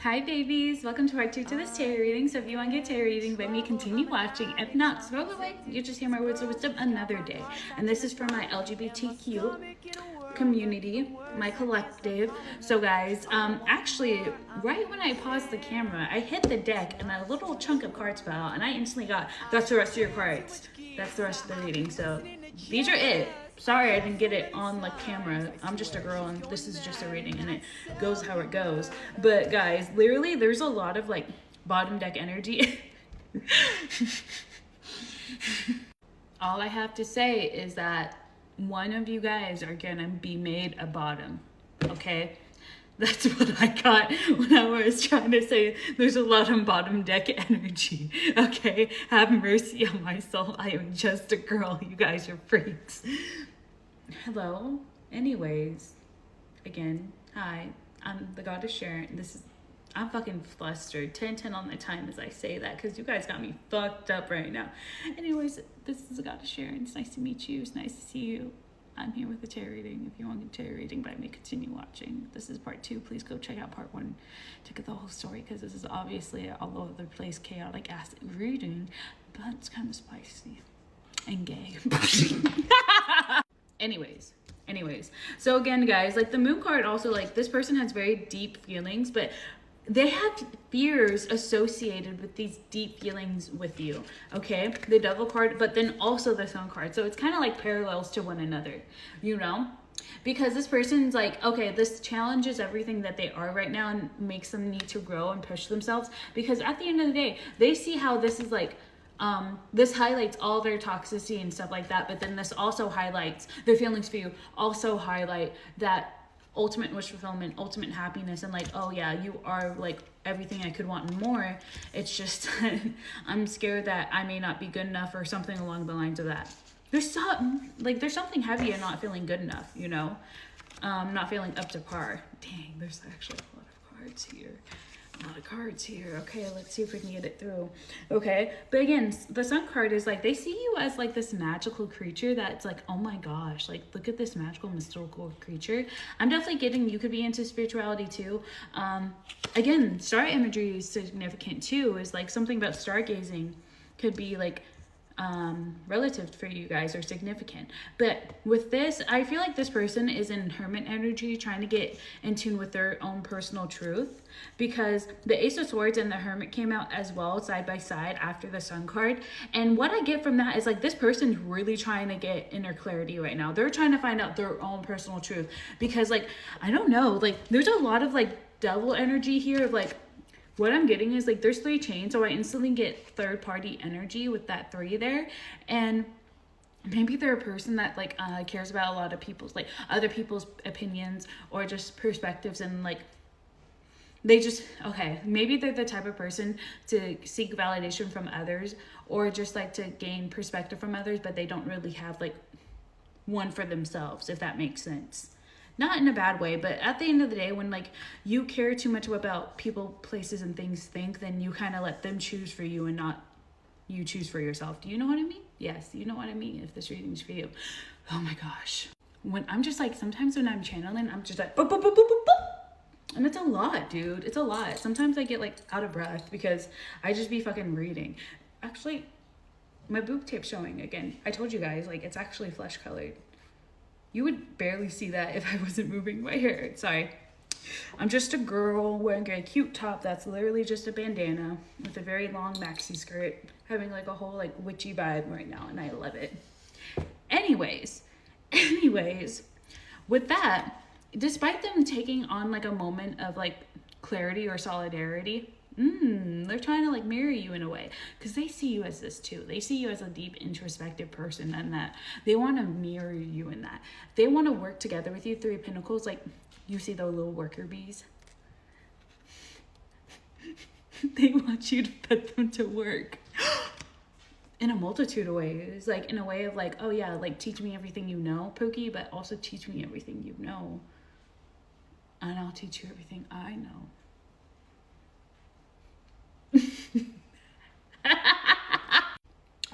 Hi babies, welcome to part 2 to this tarot reading. So if you want to get tarot reading by me, continue watching. If not, scroll away. You just hear my words of wisdom another day. And this is for my LGBTQ community, my collective. So guys, actually, right when I paused the camera, I hit the deck and a little chunk of cards fell out, and I instantly got, that's the rest of your cards. That's the rest of the reading. So these are it. Sorry I didn't get it on the camera. I'm just a girl and this is just a reading and it goes how it goes. But guys, literally there's a lot of like bottom deck energy. All I have to say is that one of you guys are gonna be made a bottom, okay? That's what I got when I was trying to say there's a lot of bottom deck energy, okay? Have mercy on my soul. I am just a girl. You guys are freaks. Hello. Anyways, again, hi. I'm the goddess Sharon. I'm fucking flustered. 10-10 on the time as I say that because you guys got me fucked up right now. Anyways, this is the goddess Sharon. It's nice to meet you. It's nice to see you. I'm here with a tarot reading. If you want a tarot reading by me, continue watching. This is part 2. Please go check out part 1 to get the whole story because this is obviously all over the place, chaotic ass reading, but it's kind of spicy and gay. Anyways, so again, guys, like the moon card also, like this person has very deep feelings, but they have fears associated with these deep feelings with you, okay? The devil card, but then also the sun card. So it's kind of like parallels to one another, you know? Because this person's like, okay, this challenges everything that they are right now and makes them need to grow and push themselves. Because at the end of the day, they see how this is like, this highlights all their toxicity and stuff like that, but then this also highlights their feelings for you, also highlight that ultimate wish fulfillment, ultimate happiness, and like, oh yeah, you are like everything I could want and more. It's just I'm scared that I may not be good enough or something along the lines of that. There's something heavy and not feeling good enough, you know, not feeling up to par. Dang, there's actually a lot of cards here. Okay, let's see if we can get it through. Okay, but again, the sun card is like they see you as like this magical creature that's like, oh my gosh, like look at this magical mystical creature. I'm definitely getting you could be into spirituality too. Again, star imagery is significant too. Is like something about stargazing could be like relative for you guys or significant. But with this, I feel like this person is in hermit energy, trying to get in tune with their own personal truth, because the Ace of Swords and the Hermit came out as well side by side after the Sun card. And what I get from that is like this person's really trying to get inner clarity right now. They're trying to find out their own personal truth, because like I don't know, like there's a lot of like devil energy here of like, what I'm getting is like there's 3 chains, so I instantly get third party energy with that 3 there. And maybe they're a person that like cares about a lot of people's like other people's opinions or just perspectives, and like they just, okay, maybe they're the type of person to seek validation from others or just like to gain perspective from others, but they don't really have like one for themselves, if that makes sense. Not in a bad way, but at the end of the day, when like you care too much about people, places, and things think, then you kind of let them choose for you and not you choose for yourself. Do you know what I mean? Yes, you know what I mean if this reading's for you. Oh my gosh. When I'm just like, sometimes when I'm channeling, I'm just like, boop, boop, boop, boop, boop, boop. And it's a lot, dude. It's a lot. Sometimes I get like out of breath because I just be fucking reading. Actually, my boob tape's showing again. I told you guys, like it's actually flesh colored. You would barely see that if I wasn't moving my hair. Sorry. I'm just a girl wearing a cute top that's literally just a bandana with a very long maxi skirt, having like a whole like witchy vibe right now, and I love it. Anyways, with that, despite them taking on like a moment of like clarity or solidarity, they're trying to like mirror you in a way, because they see you as this too. They see you as a deep introspective person, and that they want to mirror you in that. They want to work together with you. 3 of Pentacles, like you see those little worker bees. They want you to put them to work in a multitude of ways, like in a way of like, oh yeah, like teach me everything you know, Pookie, but also teach me everything you know, and I'll teach you everything I know.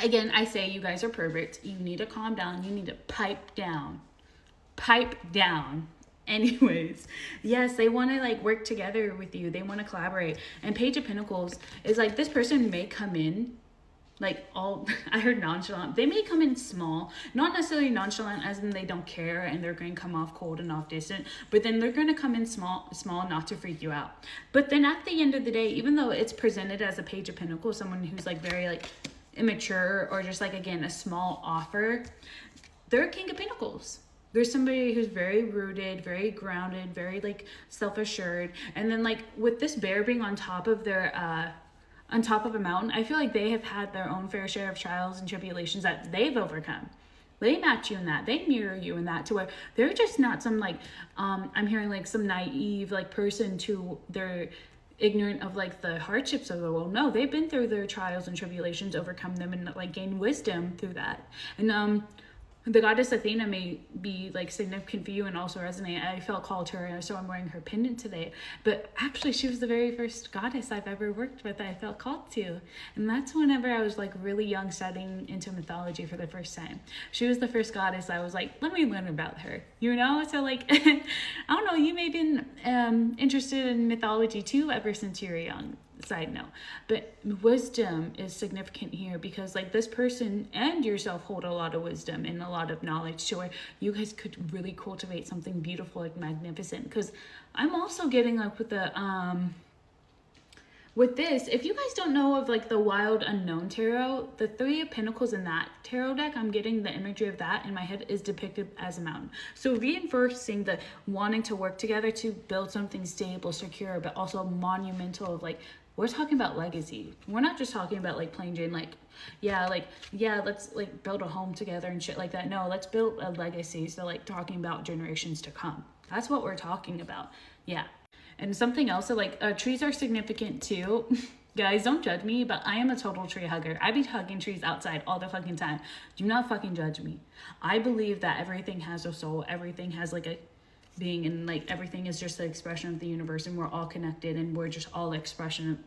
Again, I say you guys are perverts. You need to calm down. You need to pipe down. Anyways, yes, they want to like work together with you. They want to collaborate. And Page of Pentacles is like this person may come in like all I heard nonchalant. They may come in small, not necessarily nonchalant as in they don't care and they're going to come off cold and off distant, but then they're going to come in small not to freak you out. But then at the end of the day, even though it's presented as a Page of Pentacles, someone who's like very like immature or just like, again, a small offer, they're a King of Pentacles. There's somebody who's very rooted, very grounded, very like self-assured. And then like with this bear being on top of a mountain, I feel like they have had their own fair share of trials and tribulations that they've overcome. They match you in that. They mirror you in that, to where they're just not some like, I'm hearing like some naive like person to they're ignorant of like the hardships of the world. No, they've been through their trials and tribulations, overcome them, and like gained wisdom through that. And the goddess Athena may be like significant for you and also resonate. I felt called to her, so I'm wearing her pendant today. But actually, she was the very first goddess I've ever worked with that I felt called to. And that's whenever I was like really young, studying into mythology for the first time. She was the first goddess I was like, let me learn about her, you know? So like, I don't know, you may have been interested in mythology too ever since you were young. Side note, but wisdom is significant here because like this person and yourself hold a lot of wisdom and a lot of knowledge to where you guys could really cultivate something beautiful, like magnificent. Because I'm also getting like with this, if you guys don't know of like the Wild Unknown Tarot, the Three of Pentacles in that tarot deck, I'm getting the imagery of that in my head is depicted as a mountain. So reinforcing the wanting to work together to build something stable, secure, but also monumental of like, we're talking about legacy. We're not just talking about like plain Jane, like, yeah, let's like build a home together and shit like that. No, let's build a legacy. So like talking about generations to come. That's what we're talking about. Yeah. And something else, so like trees are significant too. Guys, don't judge me, but I am a total tree hugger. I be hugging trees outside all the fucking time. Do not fucking judge me. I believe that everything has a soul. Everything has like a being, and like everything is just the expression of the universe, and we're all connected, and we're just all expression of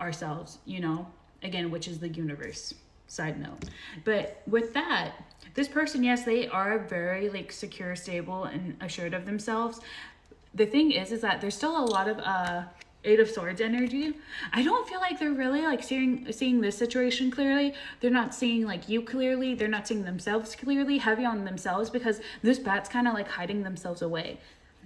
ourselves, you know? Again, which is the universe. Side note. But with that, this person, yes, they are very like secure, stable, and assured of themselves. The thing is that there's still a lot of Eight of Swords energy. I don't feel like they're really like seeing this situation clearly. They're not seeing like you clearly. They're not seeing themselves clearly, heavy on themselves, because this bat's kind of like hiding themselves away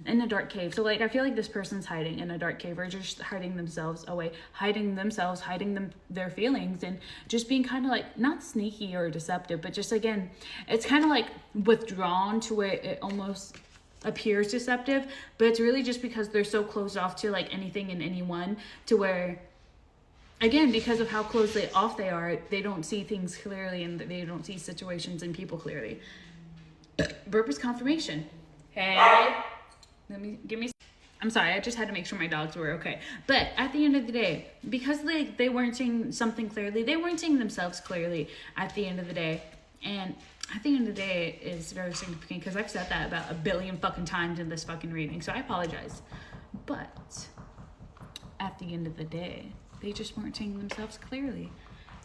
in a dark cave. So like I feel like this person's hiding in a dark cave, or just hiding themselves away, hiding their feelings, and just being kind of like not sneaky or deceptive, but just again, it's kind of like withdrawn to where it almost appears deceptive, but it's really just because they're so closed off to like anything and anyone, to where again, because of how closely off they are, they don't see things clearly, and they don't see situations and people clearly. Purpose confirmation. Hey, I'm sorry, I just had to make sure my dogs were okay. But at the end of the day, because they weren't seeing something clearly, they weren't seeing themselves clearly at the end of the day. And at the end of the day is very significant, because I've said that about a billion fucking times in this fucking reading, so I apologize. But at the end of the day, they just weren't seeing themselves clearly.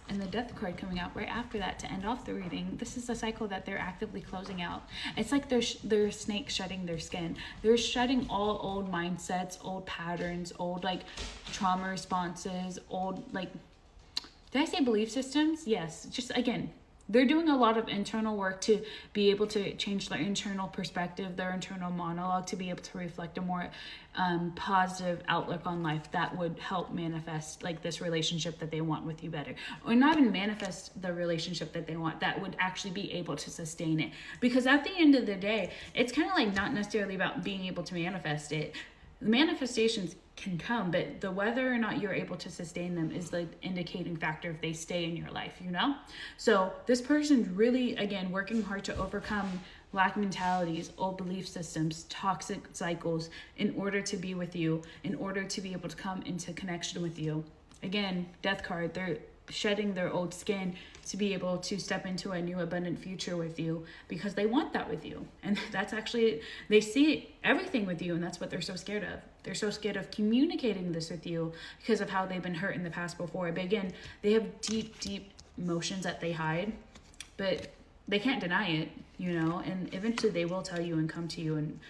And the Death card coming out right after that to end off the reading, this is a cycle that they're actively closing out. It's like they're snakes shedding their skin. They're shedding all old mindsets, old patterns, old like trauma responses, old like, did I say belief systems? Yes, just again, they're doing a lot of internal work to be able to change their internal perspective, their internal monologue, to be able to reflect a more positive outlook on life that would help manifest like this relationship that they want with you better. Or not even manifest the relationship that they want, that would actually be able to sustain it. Because at the end of the day, it's kind of like not necessarily about being able to manifest it. The manifestations can come, but the whether or not you're able to sustain them is the indicating factor if they stay in your life, you know? So this person's really, again, working hard to overcome lack mentalities, old belief systems, toxic cycles, in order to be with you, in order to be able to come into connection with you. Again, Death card, they're shedding their old skin to be able to step into a new abundant future with you, because they want that with you. And that's actually, they see everything with you, and that's what they're so scared of. They're so scared of communicating this with you because of how they've been hurt in the past before. But again, they have deep emotions that they hide, but they can't deny it, you know, and eventually they will tell you and come to you and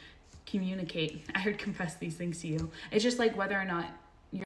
communicate. I heard confess these things to you. It's just like whether or not